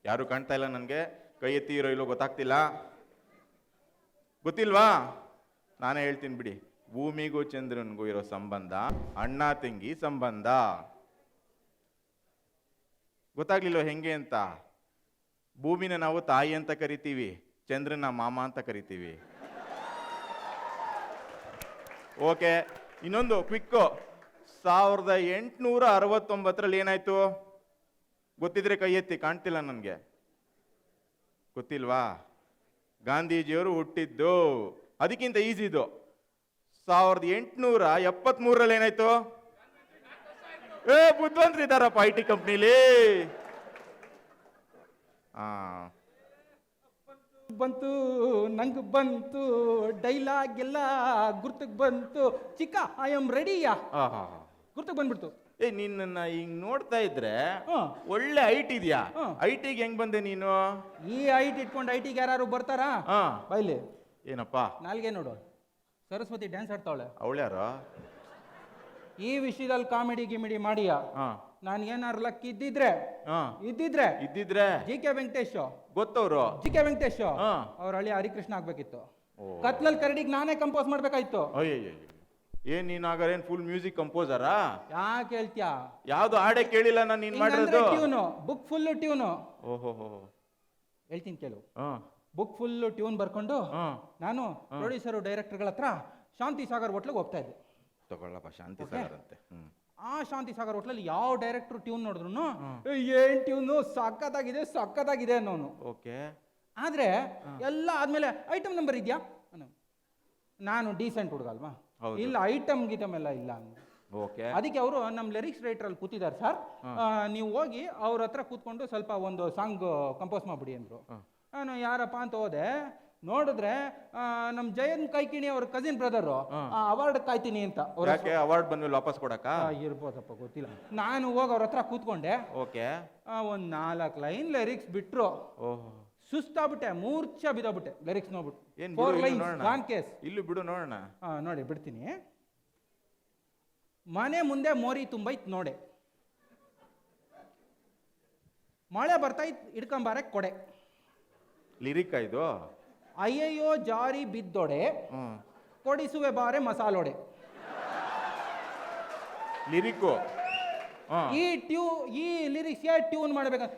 ಯಾರು ಕಾಣ್ತಾ ಇಲ್ಲ ನನಗೆ, ಕೈ ಎತ್ತಿ ಇರೋ ಇಲ್ಲೋ ಗೊತ್ತಾಗ್ತಿಲ್ಲ. ಗೊತ್ತಿಲ್ವಾ? ನಾನೇ ಹೇಳ್ತೀನಿ ಬಿಡಿ. ಭೂಮಿಗೂ ಚಂದ್ರನ್ಗೂ ಇರೋ ಸಂಬಂಧ ಅಣ್ಣ ತಂಗಿ ಸಂಬಂಧ. ಗೊತ್ತಾಗ್ಲಿಲ್ಲ ಹೆಂಗೆ ಅಂತ? ಭೂಮಿನ ನಾವು ತಾಯಿ ಅಂತ ಕರಿತೀವಿ, ಚಂದ್ರನ ಮಾಮ ಅಂತ ಕರಿತೀವಿ. ಓಕೆ, ಇನ್ನೊಂದು ಕ್ವಿಕ್ಕು. 1869 ಏನಾಯ್ತು? ಗೊತ್ತಿದ್ರೆ ಕೈ ಎತ್ತಿ, ಕಾಣ್ತಿಲ್ಲ ನನಗೆ. ಗೊತ್ತಿಲ್ವಾ? ಗಾಂಧೀಜಿಯವರು ಹುಟ್ಟಿದ್ದು. ಅದಕ್ಕಿಂತ ಈಸಿ ಇದು. 1873 ಏನಾಯ್ತು? ಬುದ್ಧಿವಂತರಿದ್ದಾರಪ್ಪ ಐ ಟಿ ಕಂಪ್ನಿಲಿ. ಬಂತು ನಂಗೆ ಬಂತು ಡೈಲಾಗ್ ಎಲ್ಲ ಗುರ್ತಕ್ ಬಂತು. ಚಿಕ್ಕ ಐ ಆಮ್ ರೆಡಿಯಾ? ಗುರ್ತಕ್ ಬಂದ್ಬಿಡ್ತು. ನಿನ್ನ ಹಿಂಗ್ ನೋಡ್ತಾ ಇದ್ರೆ ಹಾ. ಒಳ್ಳೆ ಐಟ್ ಇದೆಯಾ? ಹಾ. ಐಟಿಗೆ ಹೆಂಗ್ ಬಂದೆ ನೀನು? ಈ ಐಟ್ ಇಟ್ಕೊಂಡು ಐಟಿಗೆ ಯಾರು ಬರ್ತಾರಾ? ಹಾ. ಬೈಲಿ ಏನಪ್ಪ ನಾಲ್ಗೆ ನೋಡು, ಸರಸ್ವತಿ ಡ್ಯಾನ್ಸ್ ಆಡ್ತಾವಳೆ. ಅವಳ್ಯಾರು? ಈ ವಿಷಯದಲ್ಲಿ ಕಾಮಿಡಿ ಗಿಮಿಡಿ ಮಾಡಿಯಾ? ಹಾ. ನಾನು ಏನಾರು ಲಕ್ ಇದ್ದಿದ್ರೆ ಹಾ. ಇದ್ದಿದ್ರೆ ಜಿ ಕೆ ವೆಂಕಟೇಶ್ ಗೊತ್ತವ್ರು. ಜಿ ಕೆ ವೆಂಕಟೇಶ್ ಹಾ. ಅವ್ರ ಹಳ್ಳಿ ಹರಿಕೃಷ್ಣ ಆಗ್ಬೇಕಿತ್ತು. ಓ. ಕತ್ಲಲ್ ಕರಡಿಗೆ ನಾನೇ ಕಂಪೋಸ್ ಮಾಡ್ಬೇಕಾಯ್ತು. ಅಯ್ಯಯ್ಯ, ಏನ್ ನೀನ್ ಹಾಗಾರೇನ್ ಫುಲ್ ಮ್ಯೂಸಿಕ್ ಕಂಪೋಸರಾ? ಯಾಕೆ ಹೇಳ್ತ್ಯಾ? ಯಾವ್ದು ಹಾಡೇ ಕೇಳಿಲ್ಲ ನಾನು ನೀನ್ ಮಾಡಿರೋದು. Tune, book full tune. ಓಹೋ. ಹೇಳ್ತೀನಿ ಕೇಳು. ಹಾ. ಬುಕ್ ಫುಲ್ ಟ್ಯೂನ್ ಬರ್ಕೊಂಡು ಹಾ. ನಾನು ಪ್ರೊಡ್ಯೂಸರು ಡೈರೆಕ್ಟರ್ಗಳ ಹತ್ರ ಶಾಂತಿ ಸಾಗರ್ ಹೋಟ್ಲಿಗೆ ಹೋಗ್ತಾ ಇದ್ದೆ. ತಗೊಳ್ಳಪ್ಪ, ಶಾಂತಿ ಸಾಗರ್ ಅಂತೆ. ಆ ಶಾಂತಿ ಸಾಗರ್ ಹೋಟ್ಲಲ್ಲಿ ಯಾವ ಡೈರೆಕ್ಟರ್ ಟ್ಯೂನ್ ನೋಡಿದ್ರು ಏನ್ ಟ್ಯೂನು ಸಕ್ಕತ್ತಾಗಿದೆ ಅನ್ನೋನು. ಓಕೆ. ಆದ್ರೆ ಎಲ್ಲ ಆದ್ಮೇಲೆ ಐಟಮ್ ನಂಬರ್ ಇದೆಯಾ ಅನ್ನೋ. ನಾನು ಡೀಸೆಂಟ್ ಹುಡುಗ ಅಲ್ವಾ? ಹೌದು. ಇಲ್ಲ, ಐಟಮ್ ಎಲ್ಲ ಇಲ್ಲ ಅಂದ. ಓಕೆ. ಅದಕ್ಕೆ ಅವರು ನಮ್ಮ ಲಿರಿಕ್ಸ್ ರೈಟರ್ ಅಲ್ಲಿ ಕೂತಿದ್ದಾರೆ ಸರ್, ನೀವು ಹೋಗಿ ಅವ್ರ ಹತ್ರ ಕೂತ್ಕೊಂಡು ಸ್ವಲ್ಪ ಒಂದು ಸಾಂಗ್ ಕಂಪೋಸ್ ಮಾಡ್ಬಿಡಿ ಅಂದ್ರು. ನಾನು ಯಾರಪ್ಪ ಅಂತ ಹೋದೆ, ನೋಡಿದ್ರೆ ನಮ್ಮ ಜಯಂತ್ ಕೈಕಿಣಿ ಅವ್ರ ಕಸಿನ್ ಬ್ರದರ್ ಅವಾರ್ಡ್ ಕಾಯ್ತೀನಿ ಅಂತ. ಯಾಕೆ ಅವಾರ್ಡ್ ಬಂದ್ಮೇಲೆ ವಾಪಸ್ ಕೊಡಕ? ಇರ್ಬೋದಪ್ಪ, ಗೊತ್ತಿಲ್ಲ. ನಾನು ಹೋಗಿ ಅವ್ರ ಹತ್ರ ಕೂತ್ಕೊಂಡೆ. ಓಕೆ. ಒಂದ್ 4 ಲೈನ್ ಲಿರಿಕ್ಸ್ ಬಿಟ್ರು. ಓಹೋ. ಸುಸ್ತಾಗ್ಬಿಟ್ಟೆ, ಮೂರ್ಛೆ ಬಿದ್ದೋಗ್ಬಿಟ್ಟೆ ಲಿರಿಕ್ಸ್ ನೋಡ್ಬಿಟ್ಟು. ಏನ್ 4 ಲೈನ್ ಕೇಸ್. ಇಲ್ಲೂ ಬಿಡು ನೋಡೋಣ. ನೋಡಿ ಬಿಡ್ತೀನಿ. ಮನೆ ಮುಂದೆ ಮೋರಿ ತುಂಬೈತ್ ನೋಡೆ, ಮಳೆ ಬರ್ತೈತ್ ಹಿಡ್ಕೊಂಬಾರೆ ಕೊಡೆ, ಲಿರಿಕ್ ಇದು. ಅಯ್ಯಯ್ಯೋ ಜಾರಿ ಬಿದ್ದೊಡೆ, ಕೊಡಿಸುವೆ ಬಾರೆ ಮಸಾಲೊಡೆ. ಲಿರಿಕ್ಕು. ಈ ಲಿರಿಕ್ಸ್ ಟ್ಯೂನ್ ಮಾಡ್ಬೇಕಂತ.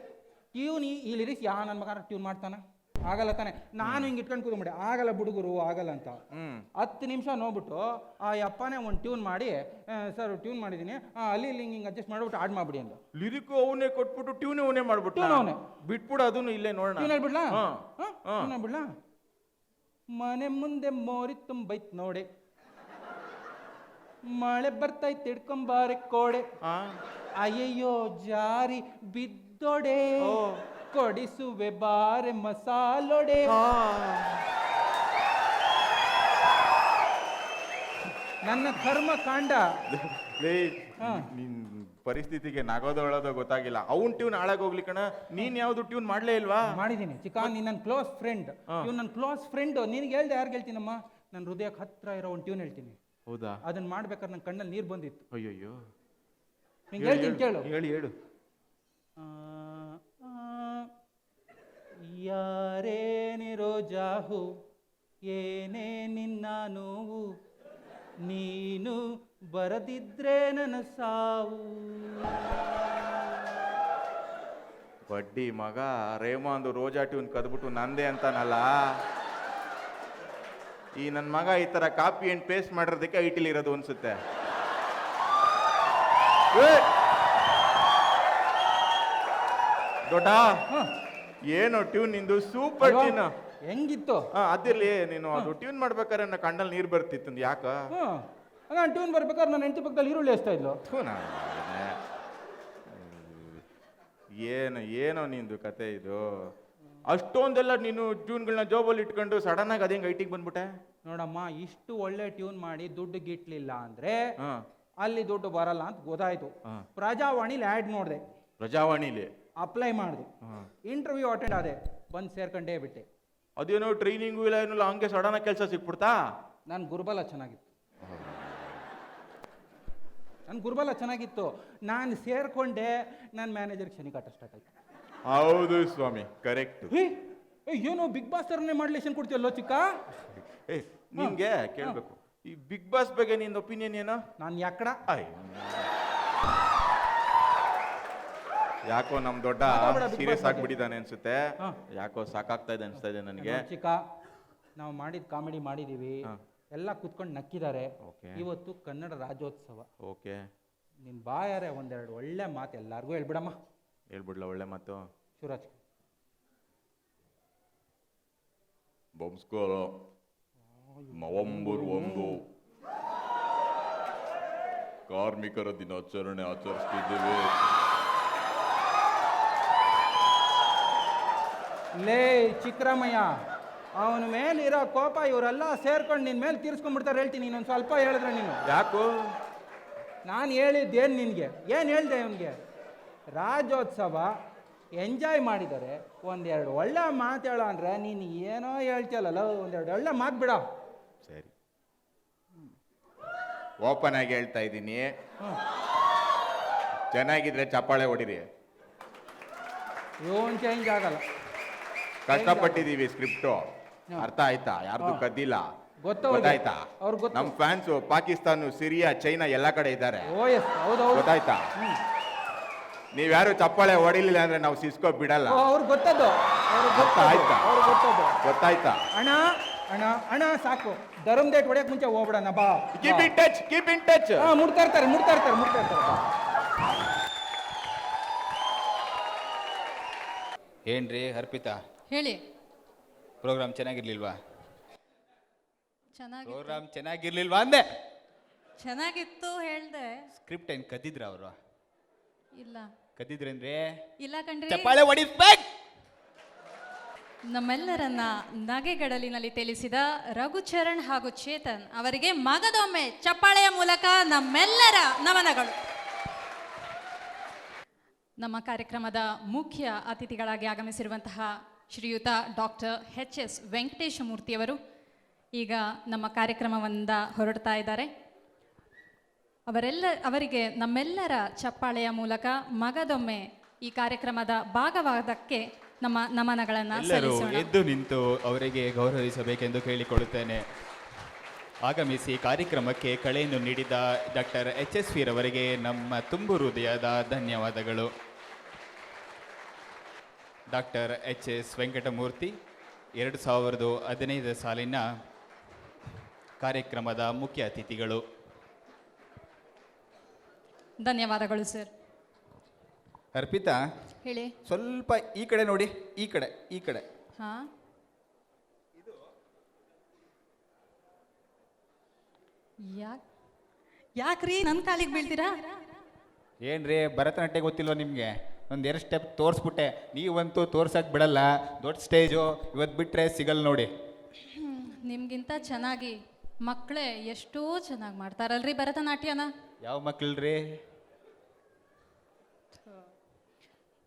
ಈ ಲಿರಿಕ್ಸ್ ನನ್ನ ಮಗ ಟ್ಯೂನ್ ಮಾಡ್ತಾನ? ಆಗಲ್ಲ ತಾನೆ. ನಾನು ಹಿಂಗೆ ಇಟ್ಕೊಂಡು ಕೂತ್ಬಿಟ್ಟೆ, ಆಗಲ್ಲ ಬಿಡುಗರು, ಆಗಲ್ಲ ಅಂತ. 10 ನಿಮಿಷ ನೋಡ್ಬಿಟ್ಟು ಆ ಯಪ್ಪನೇ ಒಂದು ಟ್ಯೂನ್ ಮಾಡಿ, ಸರ್ ಟ್ಯೂನ್ ಮಾಡಿದ್ದೀನಿ, ಅಲ್ಲಿ ಇಲ್ಲಿ ಹಿಂಗೆ ಅಡ್ಜಸ್ಟ್ ಮಾಡ್ಬಿಟ್ಟು ಆಡ್ ಮಾಡ್ಬಿಡಿ ಅಂತ. ಲಿರಿಕ್ ಅವನೇ ಕೊಟ್ಬಿಟ್ಟು ಟ್ಯೂನ್ ಅವನೇ ಮಾಡ್ಬಿಟ್ಟು ಅವನೇ ಬಿಟ್ಬಿಡು. ಅದನ್ನು ಇಲ್ಲೇ ನೋಡೋಣ. ಟ್ಯೂನ್ ಹೇಳ್ಬಿಡ್ಲಾ? ಟ್ಯೂನ್ ಹೇಳ್ಬಿಡ್ಲಾ? ಮನೆ ಮುಂದೆ ಮೋರಿ ತುಂಬೈತ್ ನೋಡೆ, ಮಳೆ ಬರ್ತೈತ್ ಹಿಡ್ಕೊಂಬಾರೆ ಕೋಡೆ, ಅಯ್ಯಯ್ಯೋ ಜಾರಿ ಬಿದ್ದೊಡೆ, ಕೊಡಿಸುವೆ ಬಾರೆ ಮಸಾಲೊಡೆ. ನನ್ನ ಕರ್ಮ ಕಾಂಡ. ನಿನ್ ಪರಿಸ್ಥಿತಿಗೆ ನಗೋದೊಳೋದೋ ಗೊತ್ತಾಗಿಲ್ಲ. ಅವನ್ ಟ್ಯೂನ್ ಹಾಳಾಗೋಗ್ಲಿ ಕಣ. ನೀನ್ ಯಾವ್ದು ಟ್ಯೂನ್ ಮಾಡ್ಲೇ ಇಲ್ವಾ? ಮಾಡಿದೀನಿ ಚಿಕ್ಕ, ನೀನ್ ನನ್ನ ಕ್ಲೋಸ್ ಫ್ರೆಂಡ್. ಇವ್ನು ನನ್ನ ಕ್ಲೋಸ್ ಫ್ರೆಂಡ್. ನಿನ್ಗೆ ಹೇಳ್ದೆ ಯಾರು ಹೇಳ್ತೀನಮ್ಮ? ನನ್ನ ಹೃದಯಕ್ಕೆ ಹತ್ರ ಇರೋ ಒಂದು ಟ್ಯೂನ್ ಹೇಳ್ತೀನಿ. ಹೌದಾ? ಅದನ್ನ ಮಾಡ್ಬೇಕಾದ್ರೆ ನನ್ನ ಕಣ್ಣಲ್ಲಿ ನೀರು ಬಂದಿತ್ತು. ಅಯ್ಯಯ್ಯೋ. ನಿಂಗೆ ಹೇಳ್ತೀನಿ ಕೇಳು. ಹೇಳು. ಯಾರೇನೆ ರೋಜಾಹು, ಏನೇ ನಿನ್ನ ನೋವು, ನೀನು ಬರದಿದ್ರೆ ನನ್ನ ಸಾವು. ಬಡ್ಡಿ ಮಗ ರೇಮಾಂದು ರೋಜಾ ಟ್ಯೂನ್ ಕದ್ಬಿಟ್ಟು ನಂದೇ ಅಂತಾನಲ್ಲ. ಈ ನನ್ನ ಮಗ ಈ ತರ ಕಾಪಿ ಅಂಡ್ ಪೇಸ್ಟ್ ಮಾಡಿರೋದಕ್ಕೆ ಐಟಿಲಿ ಇರೋದು ಅನ್ಸುತ್ತೆ. ದೊಡ್ಡ ಏನು ಟ್ಯೂನ್ ನಿಂದು ಸೂಪರ್ ಟ್ಯೂನ್. ಹೆಂಗಿತ್ತು? ಅದಿರ್ಲಿ, ನೀನು ಅದು ಟ್ಯೂನ್ ಮಾಡ್ಬೇಕಾದ್ರೆ ನನ್ನ ಕಣ್ಣಲ್ಲಿ ನೀರು ಬರ್ತಿತ್ತು. ಯಾಕ? ನಾನು ಟ್ಯೂನ್ ಬರ್ಬೇಕಾದ್ರೆ ನನ್ನ ಹೆಂಡತಿ ಪಕ್ಕದಲ್ಲಿ ಈರುಳ್ಳಿ ಎಸ್ತಾ ಇದ್ಲು. ಏನೋ ನಿಂದು ಕತೆ ಇದು. ಅಷ್ಟೊಂದೆಲ್ಲ ನೀನು ಟ್ಯೂನ್ಗಳನ್ನ ಜೋಬಲ್ಲಿ ಇಟ್ಕೊಂಡು ಸಡನ್ ಆಗಿ ಅದೇ ಐಟಿಗೆ ಬಂದ್ಬಿಟ್ಟೆ. ನೋಡಮ್ಮ, ಇಷ್ಟು ಒಳ್ಳೆ ಟ್ಯೂನ್ ಮಾಡಿ ದುಡ್ಡು ಗಿಟ್ಲಿಲ್ಲ ಅಂದ್ರೆ ಅಲ್ಲಿ ದುಡ್ಡು ಬರಲ್ಲ ಅಂತ ಗೊತ್ತಾಯ್ತು. ಪ್ರಜಾವಾಣಿಲಿ ಆ್ಯಡ್ ನೋಡಿದೆ. ಪ್ರಜಾವಾಣಿಲಿ ಅಪ್ಲೈ ಮಾಡಿದೆ, ಇಂಟರ್ವ್ಯೂ ಅಟೆಂಡ್ ಆದೆ, ಬಂದು ಸೇರ್ಕೊಂಡೇ ಬಿಟ್ಟೆ. ಅದೇನೋ ಟ್ರೈನಿಂಗು ಇಲ್ಲ ಏನಿಲ್ಲ, ಹಂಗೆ ಸಡನ್ ಕೆಲಸ ಸಿಕ್ಬಿಡ್ತಾ? ನನ್ನ ಗುರುಬಲ ಚೆನ್ನಾಗಿತ್ತು, ನಾನು ಸೇರ್ಕೊಂಡೆ. ನನ್ನ ಮ್ಯಾನೇಜರ್ ಶನಿಕಾಟ ಸ್ಟಾರ್ಟ್ ಆಯ್ತು. ಹೌದು ಸ್ವಾಮಿ, ಕರೆಕ್ಟ್. ಏನೋ ಬಿಗ್ ಬಾಸ್ ತರನೇ ಮಾಡ್ಲೇಷನ್ ಕೊಡ್ತೀಯಲ್ಲೋ ಚಿಕ್ಕ. ನಿನ್ಗೆ ಕೇಳ್ಬೇಕು, ಈ ಬಿಗ್ ಬಾಸ್ ಬಗ್ಗೆ ನಿನ್ನ ಒಪಿನಿಯನ್ ಏನೋ? ನಾನು ಯಾಕಡ ಯಾಕೋ ನಮ್ ದೊಡ್ಡ ಮಾತಾಡ್ಬೇಡ Big ಸೀರಿಯಸ್ Boss ಆಗ್ಬಿಟ್ಟಿದ್ದಾನೆ ಅನ್ಸುತ್ತೆ. ಹಾ. ಯಾಕೋ ಸಾಕಾಗ್ತಾ ಇದೆ ಅನ್ಸ್ತಾ ಇದೆ ನನಗೆ. ಚಿಕ್ಕ, ನಾವು ಮಾಡಿದ ಕಾಮಿಡಿ ಮಾಡಿದೀವಿ, ಹಾ. ಎಲ್ಲ ಕುತ್ಕೊಂಡು ನಕ್ಕಿದ್ದಾರೆ. Okay. ಇವತ್ತು ಕನ್ನಡ ರಾಜ್ಯೋತ್ಸವ. ಓಕೆ, ನಿನ್ ಬಾಯಾರೆ ಒಂದೆರಡು ಒಳ್ಳೆ ಮಾತು ಎಲ್ಲಾರ್ಗೂ ಹೇಳ್ಬಿಡಮ್ಮ. ಹೇಳ್ಬಿಡ್ಲ ಒಳ್ಳೆ ಮಾತು? ಶಿವರಾಜ್, ನಮಸ್ಕಾರ. ನವೆಂಬರ್ 1 ಕಾರ್ಮಿಕರ ದಿನಾಚರಣೆ ಆಚರಿಸ್ತಿದ್ದೇವೆ. ಲೇ ಚಿಕ್ಕರಾಮಯ್ಯ, ಅವನ ಮೇಲಿರೋ ಕೋಪ ಇವರೆಲ್ಲ ಸೇರ್ಕೊಂಡು ನಿನ್ ಮೇಲೆ ತೀರ್ಸ್ಕೊಂಡ್ಬಿಡ್ತಾರೆ. ಹೇಳ್ತೀನಿ, ಇನ್ನೊಂದು ಸ್ವಲ್ಪ ಹೇಳಿದ್ರೆ ನೀನು. ಯಾಕೋ? ನಾನು ಹೇಳಿದ್ದೇನು ನಿನಗೆ? ಏನು ಹೇಳಿದೆ ಅವನಿಗೆ? ರಾಜ್ಯೋತ್ಸವ ಎಂಜಾಯ್ ಮಾಡಿದ್ದಾರೆ, ಒಂದೆರಡು ಒಳ್ಳೆ ಮಾತು ಹೇಳೋ ಅಂದರೆ ನೀನು ಏನೋ ಹೇಳ್ತಿಯಲ್ಲ, ಒಂದೆರಡು ಒಳ್ಳೆ ಮಾತು ಬಿಡ. ಸರಿ, ಓಪನ್ ಆಗಿ ಹೇಳ್ತಾ ಇದ್ದೀನಿ, ಚೆನ್ನಾಗಿದ್ರೆ ಚಪ್ಪಾಳೆ ಹೊಡಿರಿ. ಇವನ್ ಚೇಂಜ್ ಆಗಲ್ಲ. ಕಷ್ಟಪಟ್ಟಿದೀವಿ, ಸ್ಕ್ರಿಪ್ಟು ಅರ್ಥ ಆಯ್ತಾ? ಯಾರ್ದು ಕದ್ದಿಲ್ಲ, ಗೊತ್ತಾಯ್ತಾ? ಅವ್ರಿಗೆ ಗೊತ್ತು. ನಮ್ ಫ್ಯಾನ್ಸ್ ಪಾಕಿಸ್ತಾನ, ಸಿರಿಯಾ, ಚೈನಾ ಎಲ್ಲ ಕಡೆ ಇದ್ದಾರೆ, ಓ ಎಸ್, ಹೌದೌದು. ಗೊತ್ತಾಯ್ತಾ? ನೀವ್ಯಾರು ಚಪ್ಪಾಳೆ ಹೊಡಿಲಿಲ್ಲ ಅಂದ್ರೆ ನಾವು ಸಿಸ್ಕೋ ಬಿಡಲ್ಲ. ಅವ್ರಿಗೆ ಗೊತ್ತದ್ದು, ಆಯ್ತಾ? ಅವ್ರಿಗೆ ಗೊತ್ತದ್ದು. ಗೊತ್ತಾಯ್ತಾ? ಅಣ್ಣ ಅಣ್ಣ ಅಣ್ಣ ಸಾಕು, ಧರ್ಮ ಡೇಟ್ ಹೊಡೆಯಕ್ ಮುಂಚೆ ಹೋಗ್ಬಿಡಣ ಬಾ. Keep in touch, keep in touch. ಮುಡ್ತಾ ಇರ್ತಾರೆ ಬಾ. ಏನ್ರಿ ಅರ್ಪಿತಾ, ಹೇಳಿ. ಪ್ರೋಗ್ರಾಮ್ ಚೆನ್ನಾಗಿರ್ಲಿಲ್ವಾ? ಚೆನ್ನಾಗಿ ಚೆನ್ನಾಗಿರ್ಲಿಲ್ವಾ ಅಂದೆ. ಚೆನ್ನಾಗಿತ್ತು ಹೇಳ್ದೆ. ಸ್ಕ್ರಿಪ್ಟ್ ಏನ್ ಕದ್ದಿದ್ರ ಅವರು? ಇಲ್ಲ ಕದ್ದಿದ್ರೇನ್ರಿ? ಇಲ್ಲ ಕಣ್ರಿ. ಚಪ್ಪಾಳೆ ಹೊಡಿಸ್ಬೇಕು. ನಮ್ಮೆಲ್ಲರನ್ನ ನಗೆಗಡಲಿನಲ್ಲಿ ತೇಲಿಸಿದ ರಘುಚರಣ್ ಹಾಗೂ ಚೇತನ್ ಅವರಿಗೆ ಮಗದೊಮ್ಮೆ ಚಪ್ಪಾಳೆಯ ಮೂಲಕ ನಮ್ಮೆಲ್ಲರ ನಮನಗಳು. ನಮ್ಮ ಕಾರ್ಯಕ್ರಮದ ಮುಖ್ಯ ಅತಿಥಿಗಳಾಗಿ ಆಗಮಿಸಿರುವಂತಹ ಶ್ರೀಯುತ ಡಾಕ್ಟರ್ H.S. ವೆಂಕಟೇಶ ಮೂರ್ತಿಯವರು ಈಗ ನಮ್ಮ ಕಾರ್ಯಕ್ರಮದಿಂದ ಹೊರಡ್ತಾ ಇದ್ದಾರೆ. ಅವರಿಗೆ ನಮ್ಮೆಲ್ಲರ ಚಪ್ಪಾಳೆಯ ಮೂಲಕ ಮಗದೊಮ್ಮೆ ಈ ಕಾರ್ಯಕ್ರಮದ ಭಾಗವಾದಕ್ಕೆ ನಮ್ಮ ನಮನಗಳನ್ನು ಎಲ್ಲರೂ ಸಲ್ಲಿಸೋಣ. ಎದ್ದು ನಿಂತು ಅವರಿಗೆ ಗೌರವಿಸಬೇಕೆಂದು ಕೇಳಿಕೊಳ್ಳುತ್ತೇನೆ. ಆಗಮಿಸಿ ಕಾರ್ಯಕ್ರಮಕ್ಕೆ ಕಳೆಯನ್ನು ನೀಡಿದ ಡಾಕ್ಟರ್ H.S. ರವರಿಗೆ ನಮ್ಮ ತುಂಬು ಹೃದಯದ ಧನ್ಯವಾದಗಳು. Doctor H.S. ವೆಂಕಟಮೂರ್ತಿ 2015 ಸಾಲಿನ ಕಾರ್ಯಕ್ರಮದ ಮುಖ್ಯ ಅತಿಥಿಗಳು. ಧನ್ಯವಾದಗಳು ಸರ್. ಅರ್ಪಿತಾ, ಹೇಳಿ. ಸ್ವಲ್ಪ ಈ ಕಡೆ ನೋಡಿ, ಈ ಕಡೆ. ಹಾ, ಯಾಕ್ರಿ ನನ್ನ ಕಾಲಿಗೆ ಬೀಳ್ತೀರಾ? ಏನ್ರಿ ಭರತನಾಟ್ಯ ಗೊತ್ತಿಲ್ವ ನಿಮಗೆ? ಒಂದೆರಡು ಸ್ಟೆಪ್ ತೋರಿಸ್ಬಿಟ್ಟೆ, ನೀವಂತೂ ತೋರ್ಸಕ್ ಬಿಡಲ್ಲ. ದೊಡ್ಡ ಸ್ಟೇಜು ಇವತ್ತು ಬಿಟ್ರೆ ಸಿಗಲ್ಲ ನೋಡಿ. ನಿಮ್ಗಿಂತ ಚೆನ್ನಾಗಿ ಮಕ್ಕಳೇ ಎಷ್ಟೋ ಚೆನ್ನಾಗಿ ಮಾಡ್ತಾರಲ್ರಿ ಭರತನಾಟ್ಯನ. ಯಾವ ಮಕ್ಕಳ್ರಿ?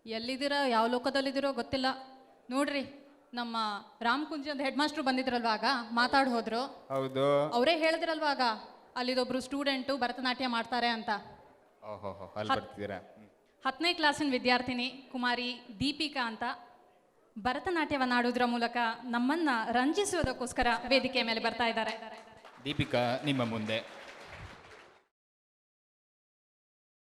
ಎಲ್ಲಿದ್ದೀರಾ, ಯಾವ ಲೋಕದಲ್ಲಿದ್ದೀರೋ ಗೊತ್ತಿಲ್ಲ. ನೋಡ್ರಿ, ನಮ್ಮ ರಾಮಕುಂಜಿ ಒಂದು ಹೆಡ್ ಮಾಸ್ಟ್ರು ಬಂದಿದ್ರಲ್ವಾ, ಆಗ ಮಾತಾಡಿ ಹೋದ್ರು. ಹೌದು, ಅವರೇ ಹೇಳಿದ್ರಲ್ವಾ ಆಗ, ಅಲ್ಲಿದೊಬ್ರು ಸ್ಟೂಡೆಂಟು ಭರತನಾಟ್ಯ ಮಾಡ್ತಾರೆ ಅಂತ. ಓಹೋ, ಅಲ್ಲಿ ಬರ್ತಿದ್ದೀರಾ? 10ನೇ ಕ್ಲಾಸಿನ ವಿದ್ಯಾರ್ಥಿನಿ ಕುಮಾರಿ ದೀಪಿಕಾ ಅಂತ ಭರತನಾಟ್ಯವನ್ನು ಆಡೋದ್ರ ಮೂಲಕ ನಮ್ಮನ್ನ ರಂಜಿಸುವುದಕ್ಕೋಸ್ಕರ ವೇದಿಕೆ ಮೇಲೆ ಬರ್ತಾ ಇದ್ದಾರೆ. ದೀಪಿಕಾ, ನಿಮ್ಮ ಮುಂದೆ